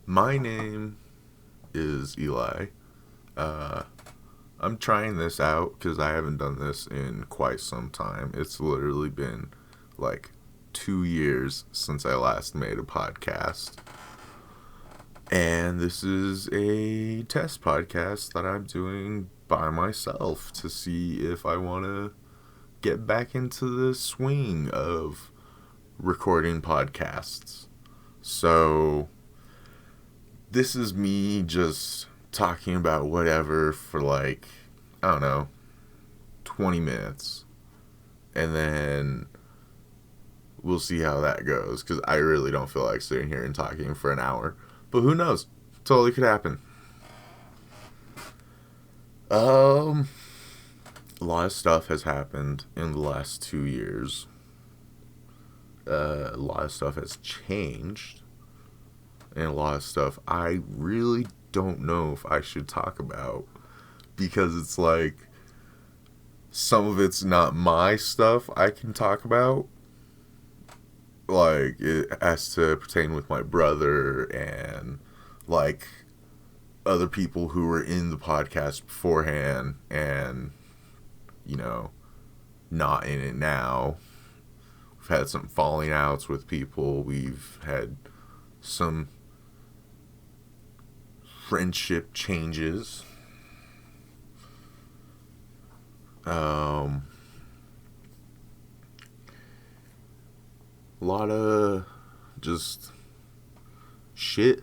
My name is Eli. Uh, I'm trying this out because I haven't done this in quite some time. It's literally been like 2 years since I last made a podcast. And this is a test podcast that I'm doing by myself to see if I want to get back into the swing of recording podcasts. So, this is me just talking about whatever for like, I don't know, 20 minutes. And then we'll see how that goes. Because I really don't feel like sitting here and talking for an hour. But who knows? Totally could happen. A lot of stuff has happened in the last 2 years. A lot of stuff has changed. And a lot of stuff I really don't know if I should talk about. Because it's like, some of it's not my stuff I can talk about. Like, it has to pertain with my brother and, like, other people who were in the podcast beforehand and, not in it now. We've had some falling outs with people. We've had some friendship changes. A lot of just shit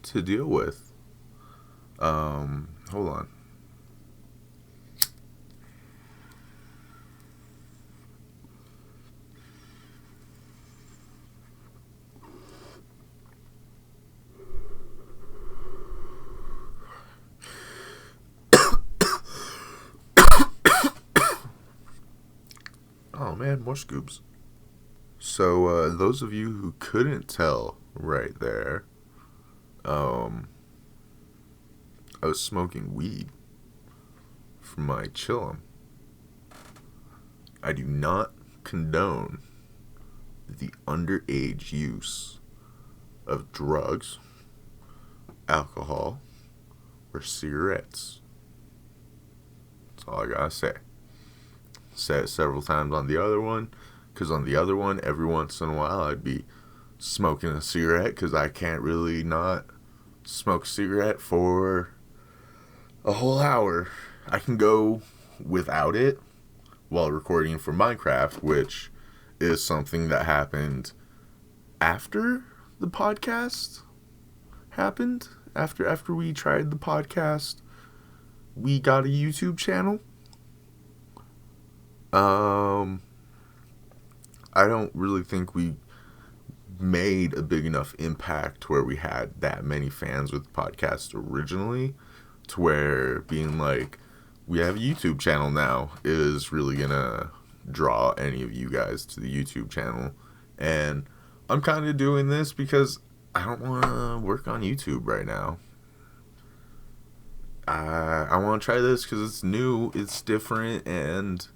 to deal with. Hold on. Oh man, more scoops. So, those of you who couldn't tell right there, I was smoking weed for my chillum. I do not condone the underage use of drugs, alcohol, or cigarettes. That's all I gotta say. Said it several times on the other one, because on the other one, every once in a while, I'd be smoking a cigarette, because I can't really not smoke a cigarette for a whole hour. I can go without it while recording for Minecraft, which is something that happened after the podcast happened. After we tried the podcast, we got a YouTube channel. I don't really think we made a big enough impact where we had that many fans with the podcast originally, to where being like, we have a YouTube channel now is really gonna draw any of you guys to the YouTube channel. And I'm kind of doing this because I don't want to work on YouTube right now. I want to try this because it's new, it's different, and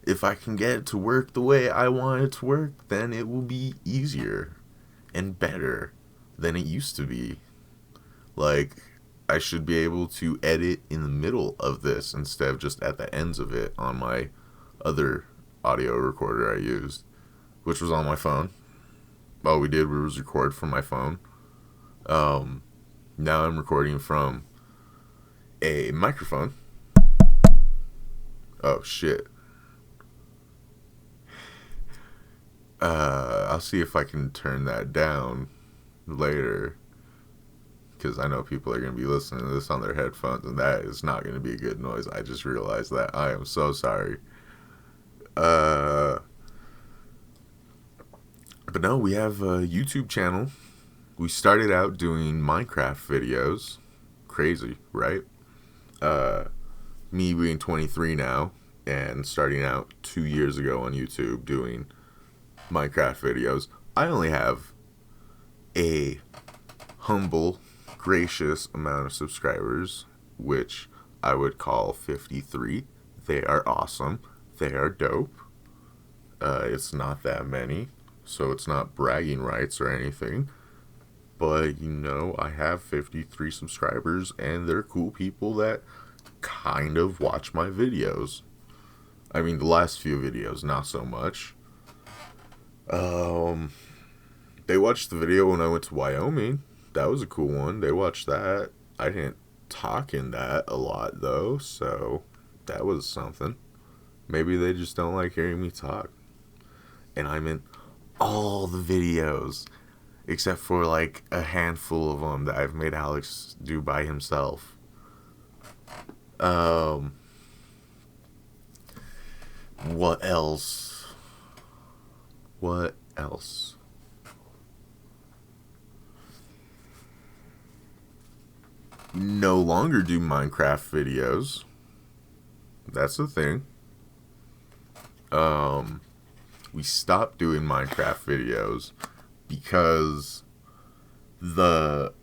if I can get it to work the way I want it to work, then it will be easier and better than it used to be. Like, I should be able to edit in the middle of this instead of just at the ends of it on my other audio recorder I used, which was on my phone. All we did was record from my phone. Now I'm recording from a microphone. Oh, shit. I'll see if I can turn that down later, because I know people are going to be listening to this on their headphones, and that is not going to be a good noise. I just realized that. I am so sorry. But no, we have a YouTube channel. We started out doing Minecraft videos. Crazy, right? Me being 23 now, and starting out 2 years ago on YouTube doing Minecraft videos. I only have a humble, gracious amount of subscribers, which I would call 53. They are awesome. They are dope. It's not that many, so it's not bragging rights or anything. But, I have 53 subscribers, and they're cool people that kind of watch my videos. I mean, the last few videos, not so much. They watched the video when I went to Wyoming. That was a cool one. They watched that. I didn't talk in that a lot, though, so that was something. Maybe they just don't like hearing me talk. And I'm in all the videos, except for like a handful of them that I've made Alex do by himself. What else? What else? No longer do Minecraft videos. That's the thing. We stopped doing Minecraft videos because the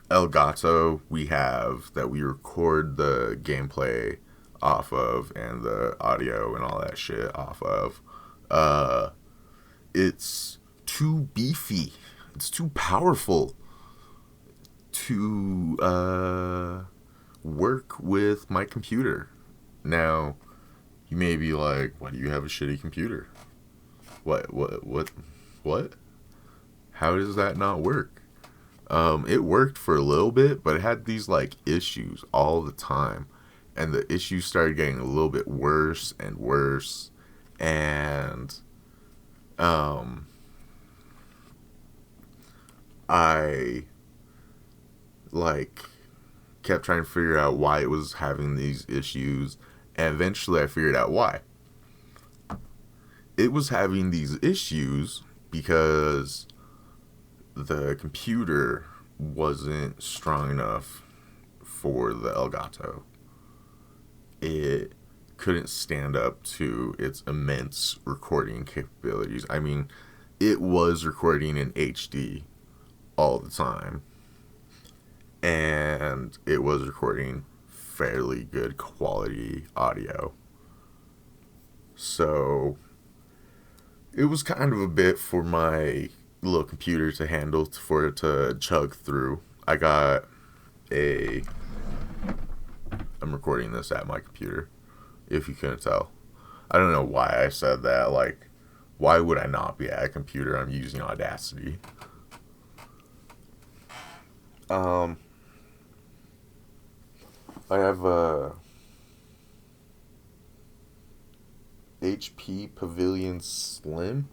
Elgato we have that we record the gameplay off of and the audio and all that shit off of, it's too beefy. It's too powerful to work with my computer. Now, you may be like, why do you have a shitty computer? What? How does that not work? It worked for a little bit, but it had these like issues all the time. And the issues started getting a little bit worse and worse. And I like kept trying to figure out why it was having these issues, and eventually I figured out why. It was having these issues because the computer wasn't strong enough for the Elgato. It couldn't stand up to its immense recording capabilities. I mean, it was recording in HD all the time, and it was recording fairly good quality audio. So it was kind of a bit for my little computer to handle, for it to chug through. I'm recording this at my computer, if you couldn't tell. I don't know why I said that. Like, why would I not be at a computer? I'm using Audacity. I have a HP Pavilion Slim.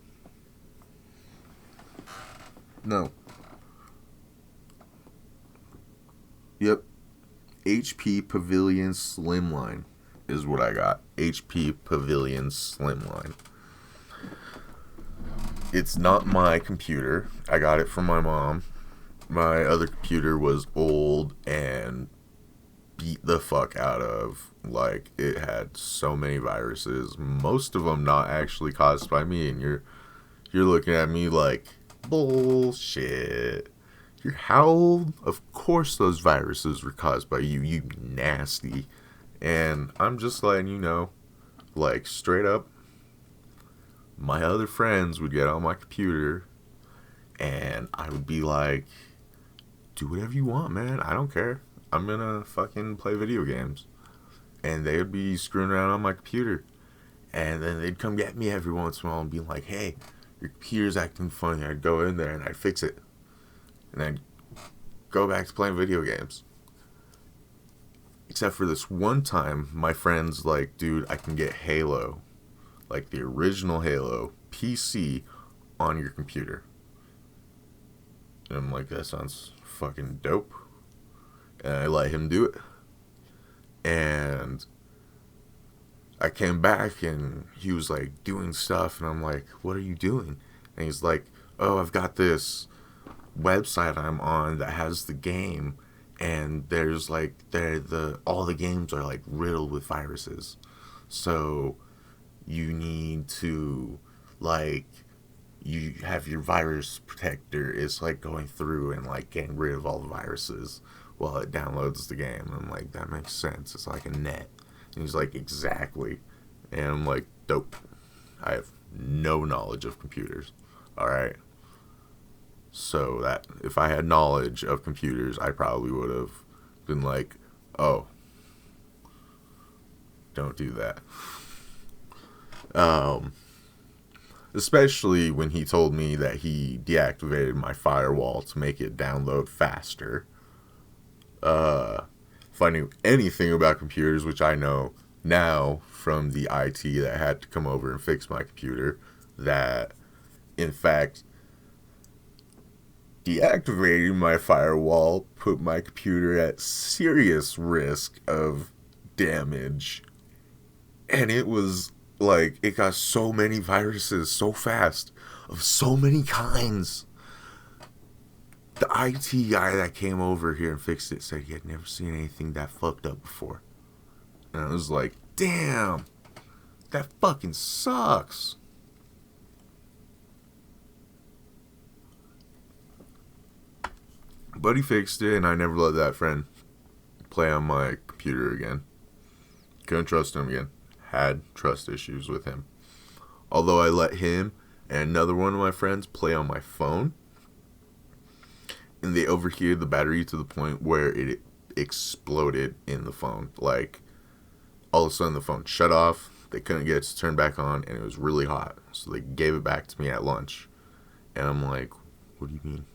No. Yep. HP Pavilion Slimline is what I got. HP Pavilion Slimline. It's not my computer. I got it from my mom. My other computer was old and beat the fuck out of. Like, it had so many viruses, most of them not actually caused by me, and you're looking at me like, bullshit. How old? Of course those viruses were caused by you, you nasty. And I'm just letting you know, like, straight up, my other friends would get on my computer and I would be like, do whatever you want, man. I don't care. I'm gonna fucking play video games. And they would be screwing around on my computer. And then they'd come get me every once in a while and be like, hey, your computer's acting funny. I'd go in there and I'd fix it. And I'd go back to playing video games. Except for this one time, my friend's like, dude, I can get Halo. Like the original Halo PC on your computer. And I'm like, that sounds fucking dope. And I let him do it. And I came back and he was like doing stuff. And I'm like, what are you doing? And he's like, oh, I've got this website I'm on that has the game. And there's like, all the games are like riddled with viruses. So you need to, like, you have your virus protector. It's like going through and like getting rid of all the viruses while it downloads the game. And I'm like, that makes sense. It's like a net. And he's like, exactly. And I'm like, dope. I have no knowledge of computers. Alright. So that if I had knowledge of computers, I probably would have been like, oh, don't do that. Um, Especially when he told me that he deactivated my firewall to make it download faster. If I knew anything about computers, which I know now from the IT that had to come over and fix my computer, that in fact deactivating my firewall put my computer at serious risk of damage. And it was like, it got so many viruses so fast, of so many kinds. The IT guy that came over here and fixed it said he had never seen anything that fucked up before. And I was like, damn, that fucking sucks. But he fixed it, and I never let that friend play on my computer again. Couldn't trust him again. Had trust issues with him. Although I let him and another one of my friends play on my phone, and they overheated the battery to the point where it exploded in the phone. Like, all of a sudden the phone shut off, they couldn't get it to turn back on, and it was really hot. So they gave it back to me at lunch. And I'm like, what do you mean?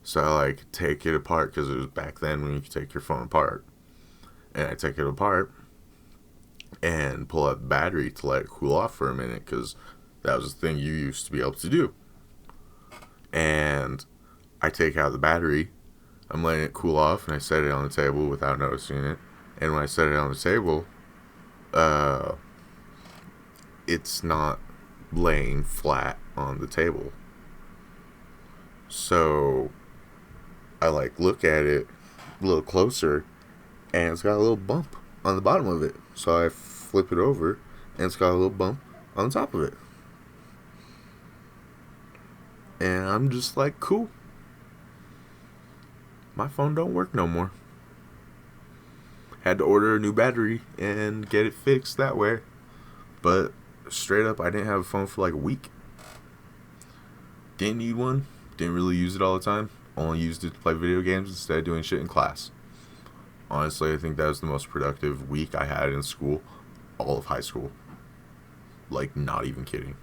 So I like take it apart, because it was back then when you could take your phone apart. And I take it apart and pull out the battery to let it cool off for a minute, because that was the thing you used to be able to do. And I take out the battery, I'm letting it cool off, and I set it on the table without noticing it. And when I set it on the table, it's not laying flat on the table. So I like look at it a little closer, and it's got a little bump on the bottom of it. So I flip it over, and it's got a little bump on the top of it. And I'm just like, cool. My phone don't work no more. Had to order a new battery and get it fixed that way. But straight up, I didn't have a phone for like a week. Didn't need one. Didn't really use it all the time. Only used it to play video games instead of doing shit in class. Honestly, I think that was the most productive week I had in school. All of high school. Like, not even kidding.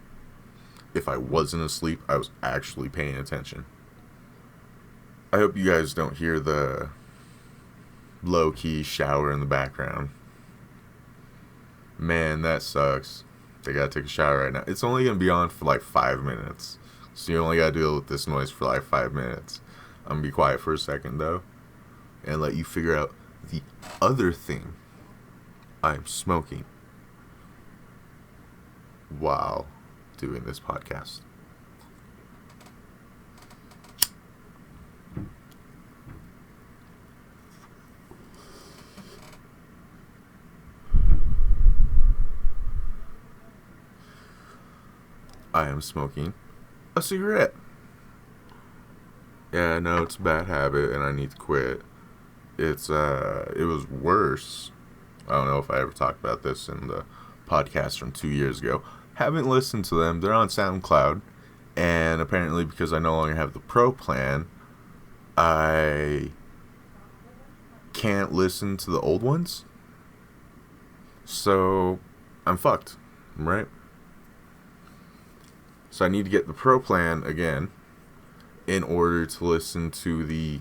If I wasn't asleep, I was actually paying attention. I hope you guys don't hear the low-key shower in the background. Man, that sucks. They gotta take a shower right now. It's only gonna be on for like 5 minutes. So you only gotta deal with this noise for like 5 minutes. I'm gonna be quiet for a second though, and let you figure out the other thing I'm smoking while doing this podcast. I am smoking a cigarette. Yeah, I know it's a bad habit and I need to quit. It was worse. I don't know if I ever talked about this in the podcast from 2 years ago. Haven't listened to them. They're on SoundCloud. And apparently because I no longer have the Pro plan, I can't listen to the old ones. So I'm fucked, right? So I need to get the Pro plan again in order to listen to the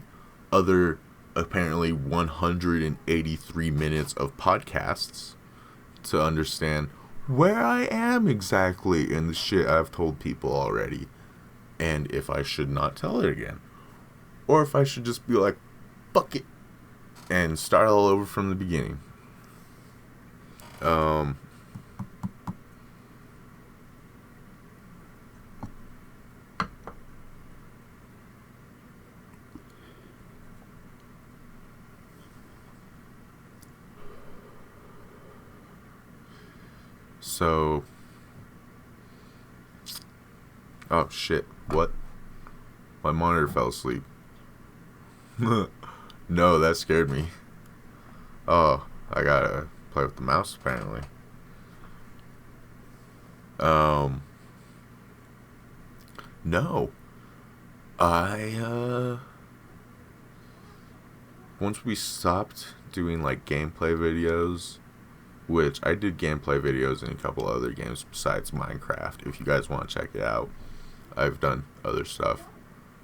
other apparently 183 minutes of podcasts to understand where I am exactly in the shit I've told people already, and if I should not tell it again, or if I should just be like, fuck it, and start all over from the beginning. So, oh shit, what? My monitor fell asleep. No, that scared me. Oh, I gotta play with the mouse apparently. No. I once we stopped doing like gameplay videos, which I did gameplay videos in a couple other games besides Minecraft. If you guys want to check it out, I've done other stuff.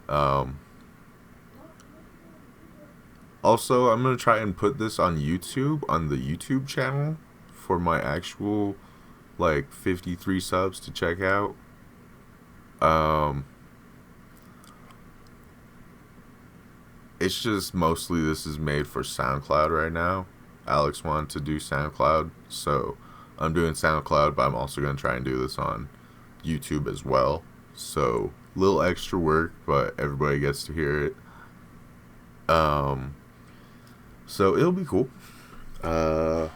Um, Also, I'm gonna try and put this on YouTube on the YouTube channel for my actual like 53 subs to check out. Um, it's just mostly this is made for SoundCloud right now. Alex wanted to do SoundCloud, so I'm doing SoundCloud, but I'm also gonna try and do this on YouTube as well. So little extra work, but everybody gets to hear it. Um, so it'll be cool. Uh,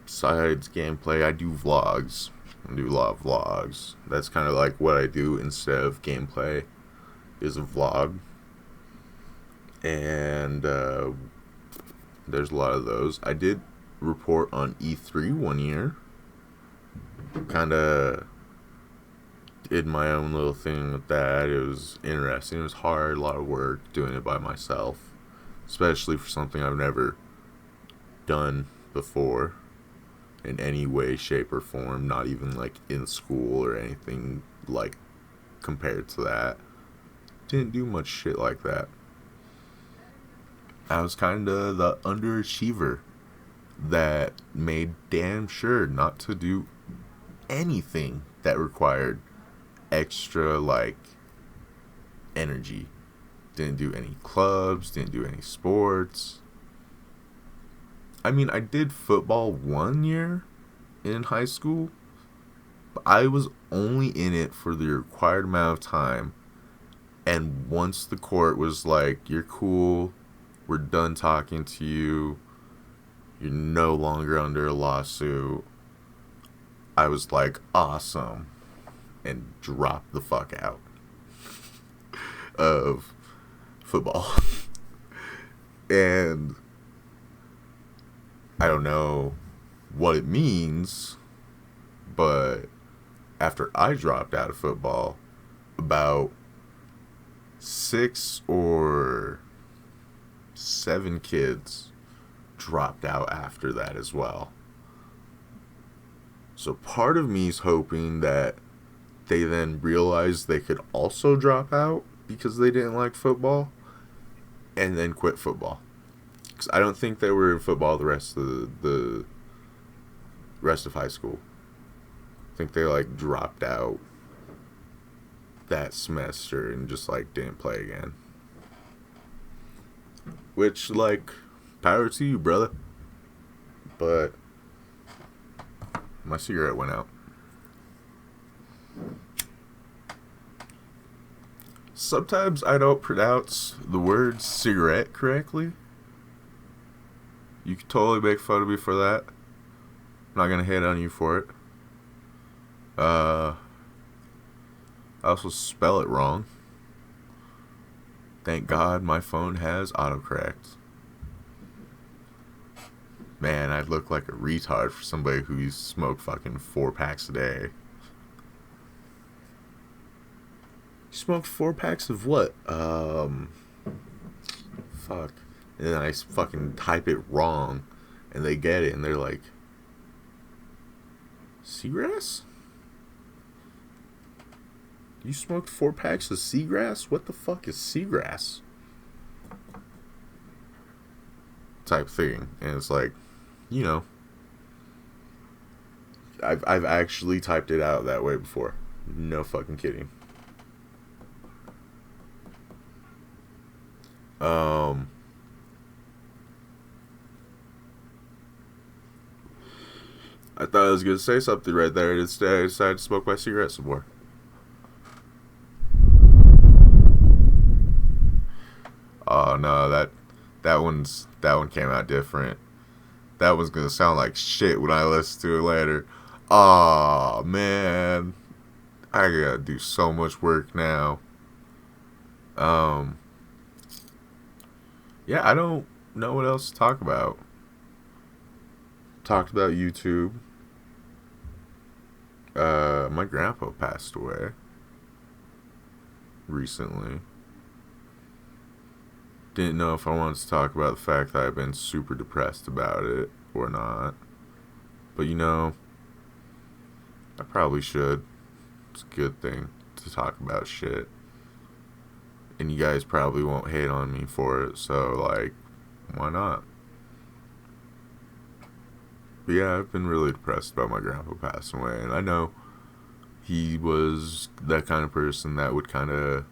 Besides gameplay, I do vlogs. I do a lot of vlogs. That's kind of like what I do instead of gameplay, is a vlog. And there's a lot of those. I did report on E3 one year. Kind of did my own little thing with that. It was interesting. It was hard, a lot of work doing it by myself, especially for something I've never done before in any way, shape, or form. Not even like in school or anything like compared to that. Didn't do much shit like that. I was kind of the underachiever that made damn sure not to do anything that required extra like energy. Didn't do any clubs, didn't do any sports. I mean, I did football one year in high school, but I was only in it for the required amount of time. And once the court was like, you're cool, we're done talking to you, you're no longer under a lawsuit, I was like, awesome, and dropped the fuck out of football. And I don't know what it means, but after I dropped out of football, about 6 or 7 kids dropped out after that as well. So part of me is hoping that they then realized they could also drop out because they didn't like football and then quit football. Because I don't think they were in football the rest of high school. I think they like dropped out that semester and just like didn't play again. Which, like, power to you, brother. But my cigarette went out. Sometimes I don't pronounce the word cigarette correctly. You can totally make fun of me for that. I'm not gonna hate on you for it. I also spell it wrong. Thank God my phone has autocorrect. Man, I'd look like a retard for somebody who smoked fucking 4 packs a day. You smoked 4 packs of what? Fuck. And then I fucking type it wrong, and they get it, and they're like, seagrass? You smoked 4 packs of seagrass? What the fuck is seagrass? Type thing. And it's like, you know, I've actually typed it out that way before. No fucking kidding. I thought I was gonna say something right there, and instead I decided to smoke my cigarette some more. Oh no, that one came out different. That one's gonna sound like shit when I listen to it later. Aw, man, I gotta do so much work now. Um, yeah, I don't know what else to talk about. talked about YouTube. My grandpa passed away recently. Didn't know if I wanted to talk about the fact that I've been super depressed about it or not. But I probably should. It's a good thing to talk about shit. And you guys probably won't hate on me for it, so, like, why not? But yeah, I've been really depressed about my grandpa passing away, and I know he was that kind of person that would kind of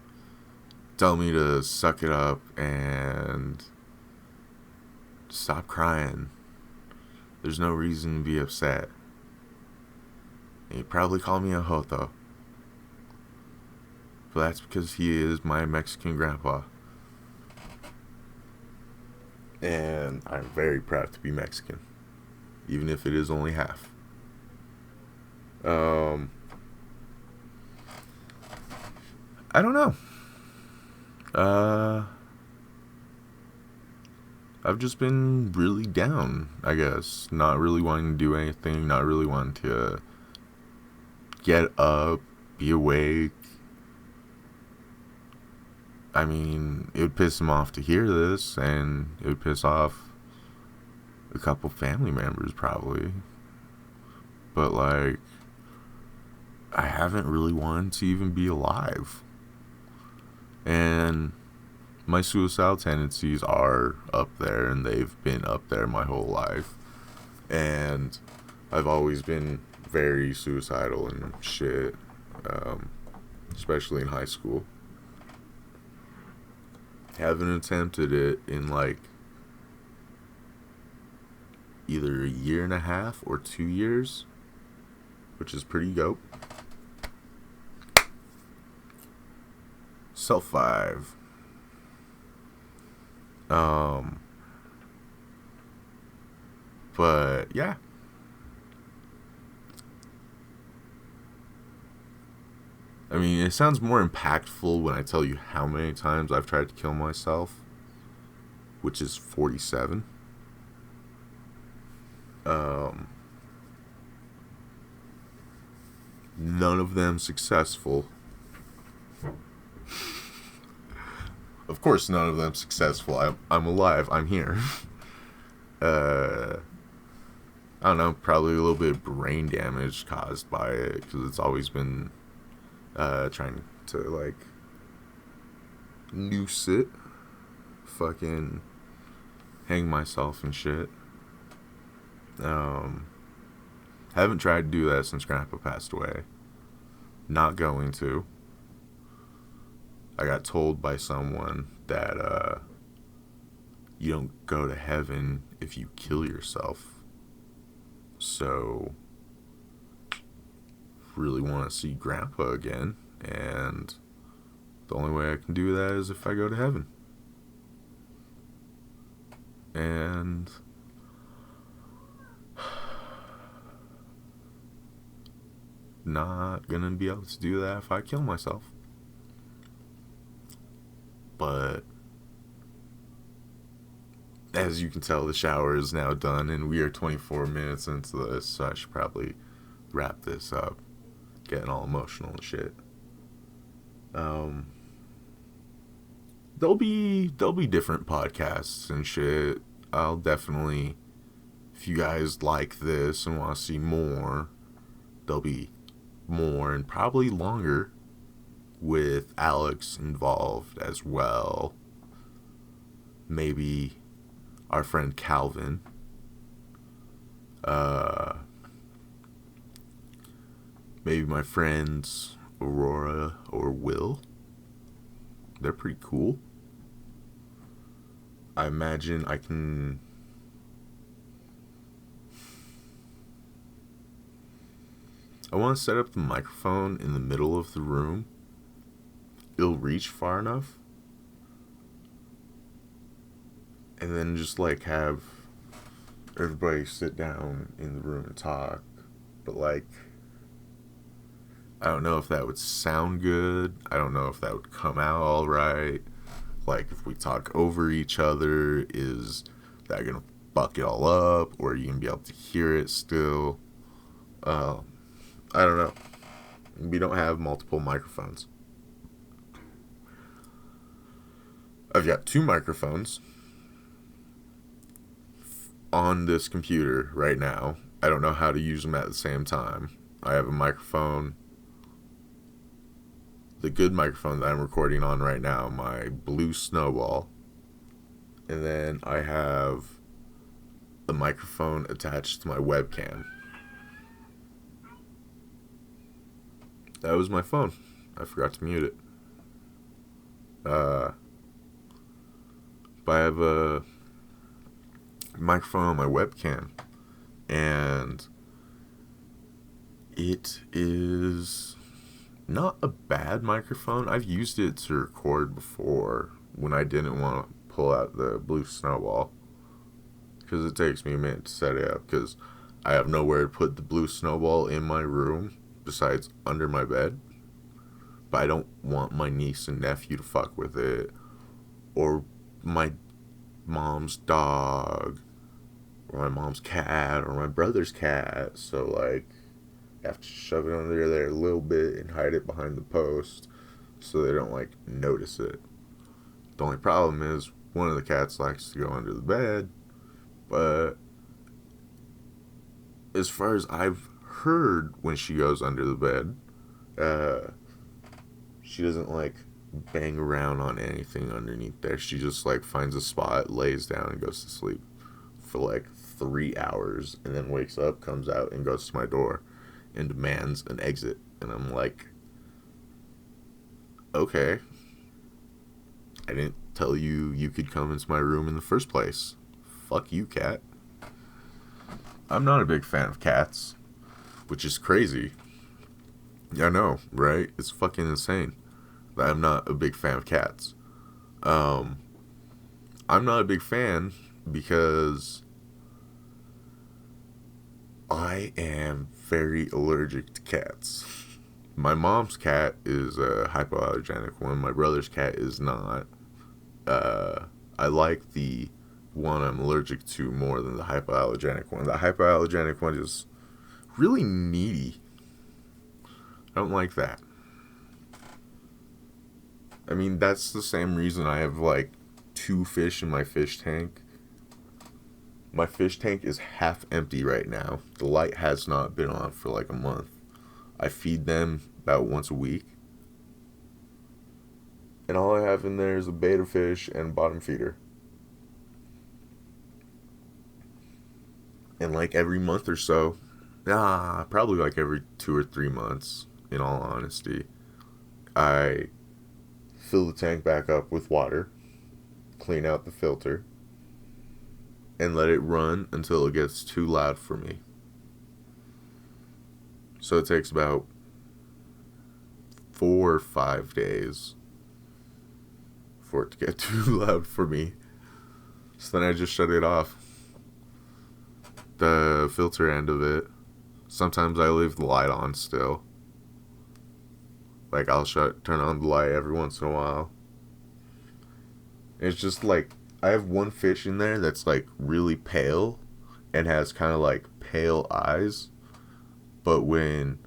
tell me to suck it up and stop crying. There's no reason to be upset. And he'd probably call me a joto. But that's because he is my Mexican grandpa. And I'm very proud to be Mexican. Even if it is only half. I don't know. I've just been really down, I guess. Not really wanting to do anything. Not really wanting to get up, be awake. I mean, it would piss him off to hear this, and it would piss off a couple family members, probably. But, like, I haven't really wanted to even be alive. And my suicidal tendencies are up there, and they've been up there my whole life. And I've always been very suicidal and shit, especially in high school. Haven't attempted it in, like, either a year and a half or 2 years, which is pretty dope. Self 5. But yeah. I mean, it sounds more impactful when I tell you how many times I've tried to kill myself, which is 47. None of them successful. Of course, none of them successful. I'm alive. I'm here. I don't know. Probably a little bit of brain damage caused by it, because it's always been trying to, like, noose it. Fucking hang myself and shit. Haven't tried to do that since Grandpa passed away. Not going to. I got told by someone that you don't go to heaven if you kill yourself. So, really want to see Grandpa again, and the only way I can do that is if I go to heaven. And not gonna be able to do that if I kill myself. But as you can tell, the shower is now done, and we are 24 minutes into this, so I should probably wrap this up. Getting all emotional and shit. There'll be different podcasts and shit. I'll definitely, if you guys like this and want to see more, there'll be more and probably longer with Alex involved as well. Maybe our friend Calvin. Maybe my friends Aurora or Will. They're pretty cool. I imagine I can... I want to set up the microphone in the middle of the room. It'll reach far enough. And then just, like, have everybody sit down in the room and talk. But, like, I don't know if that would sound good. I don't know if that would come out all right. Like, if we talk over each other, is that gonna buck it all up, or you can be able to hear it still. I don't know. We don't have multiple microphones. I've got 2 microphones on this computer right now. I don't know how to use them at the same time. I have a microphone, the good microphone that I'm recording on right now, my Blue Snowball. And then I have a microphone attached to my webcam. That was my phone. I forgot to mute it. But I have a microphone on my webcam, and it is not a bad microphone. I've used it to record before when I didn't want to pull out the Blue Snowball, because it takes me a minute to set it up, because I have nowhere to put the Blue Snowball in my room besides under my bed. But I don't want my niece and nephew to fuck with it, or my mom's dog, or my mom's cat, or my brother's cat. So, like, I have to shove it under there a little bit and hide it behind the post so they don't, like, notice it. The only problem is one of the cats likes to go under the bed, but as far as I've heard, when she goes under the bed, she doesn't, like, bang around on anything underneath there. She just, like, finds a spot, lays down, and goes to sleep for, like, 3 hours, and then wakes up, comes out, and goes to my door and demands an exit. And I'm like, okay, I didn't tell you you could come into my room in the first place. Fuck you, cat. I'm not a big fan of cats, which is crazy. I know, right? It's fucking insane that I'm not a big fan of cats. I'm not a big fan because I am very allergic to cats. My mom's cat is a hypoallergenic one. My brother's cat is not. I like the one I'm allergic to more than the hypoallergenic one. The hypoallergenic one is really needy. I don't like that. I mean, that's the same reason I have, like, 2 fish in my fish tank. My fish tank is half empty right now. The light has not been on for, like, a month. I feed them about once a week. And all I have in there is a betta fish and bottom feeder. And, like, every month or so, probably like every 2 or 3 months, in all honesty, I fill the tank back up with water, clean out the filter, and let it run until it gets too loud for me. So it takes about 4 or 5 days for it to get too loud for me. So then I just shut it off. The filter end of it. Sometimes I leave the light on still. Like, I'll turn on the light every once in a while. It's just like, I have one fish in there that's, like, really pale and has kind of, like, pale eyes. But when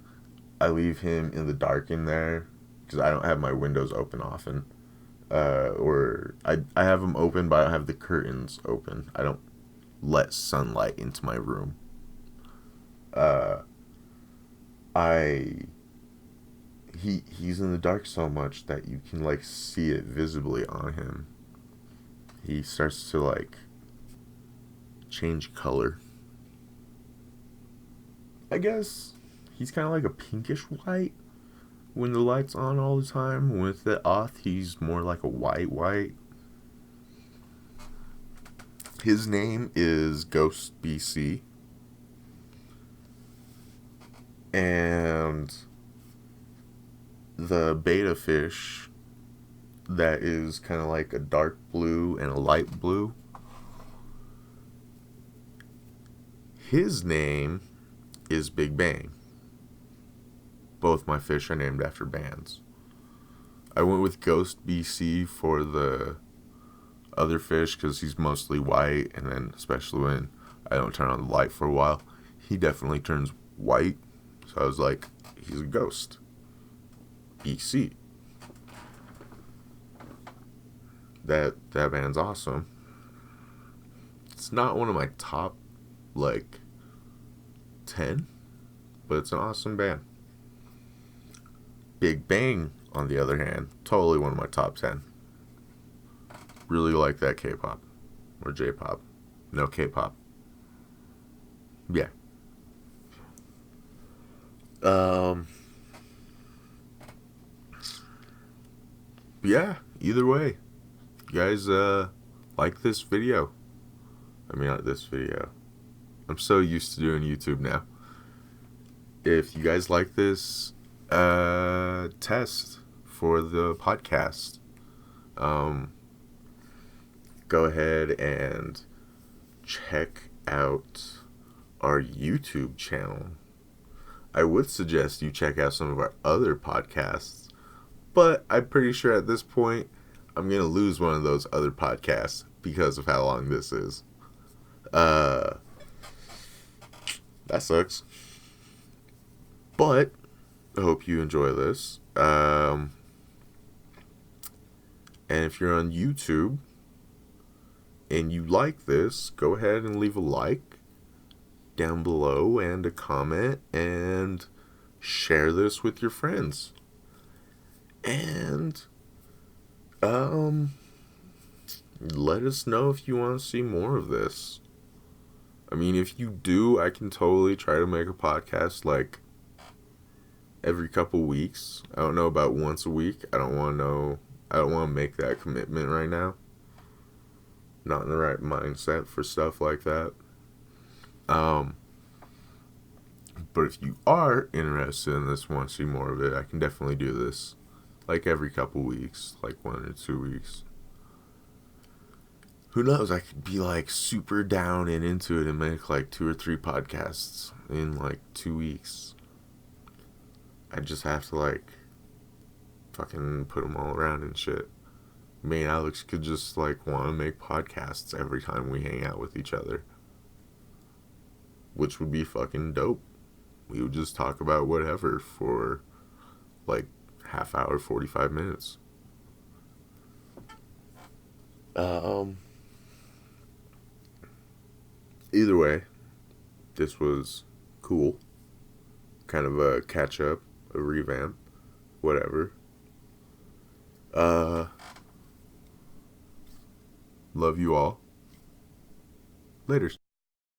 I leave him in the dark in there, because I don't have my windows open often, or I have them open, but I don't have the curtains open. I don't let sunlight into my room. He's in the dark so much that you can, like, see it visibly on him. He starts to, like, change color. I guess he's kind of like a pinkish white when the light's on all the time. With it off, he's more like a white. His name is Ghost BC. And the betta fish that is kind of like a dark blue and a light blue, his name is Big Bang. Both my fish are named after bands. I went with Ghost BC for the other fish because he's mostly white, and then especially when I don't turn on the light for a while, he definitely turns white. So I was like, he's a ghost. BC. That band's awesome. It's not one of my top like 10, but it's an awesome band. Big Bang, on the other hand, totally one of my top 10. Really like that K-pop or J-pop. No K-pop. Yeah. Yeah, either way. You guys like this video? I mean, not this video. I'm so used to doing YouTube now. If you guys like this test for the podcast, go ahead and check out our YouTube channel. I would suggest you check out some of our other podcasts, but I'm pretty sure at this point I'm going to lose one of those other podcasts because of how long this is. That sucks. But I hope you enjoy this. And if you're on YouTube and you like this, go ahead and leave a like down below and a comment and share this with your friends. And let us know if you want to see more of this. I mean, if you do, I can totally try to make a podcast like every couple weeks. I don't know about once a week. I don't want to make that commitment right now. Not in the right mindset for stuff like that. But if you are interested in this, want to see more of it, I can definitely do this like every couple weeks, like 1 or 2 weeks. Who knows? I could be like super down and into it and make like 2 or 3 podcasts in like 2 weeks. I just have to like fucking put them all around and shit. Me and Alex could just like want to make podcasts every time we hang out with each other, which would be fucking dope. We would just talk about whatever for like half hour, 45 minutes. Either way, this was cool. Kind of a catch up, a revamp, whatever. Love you all. Laters.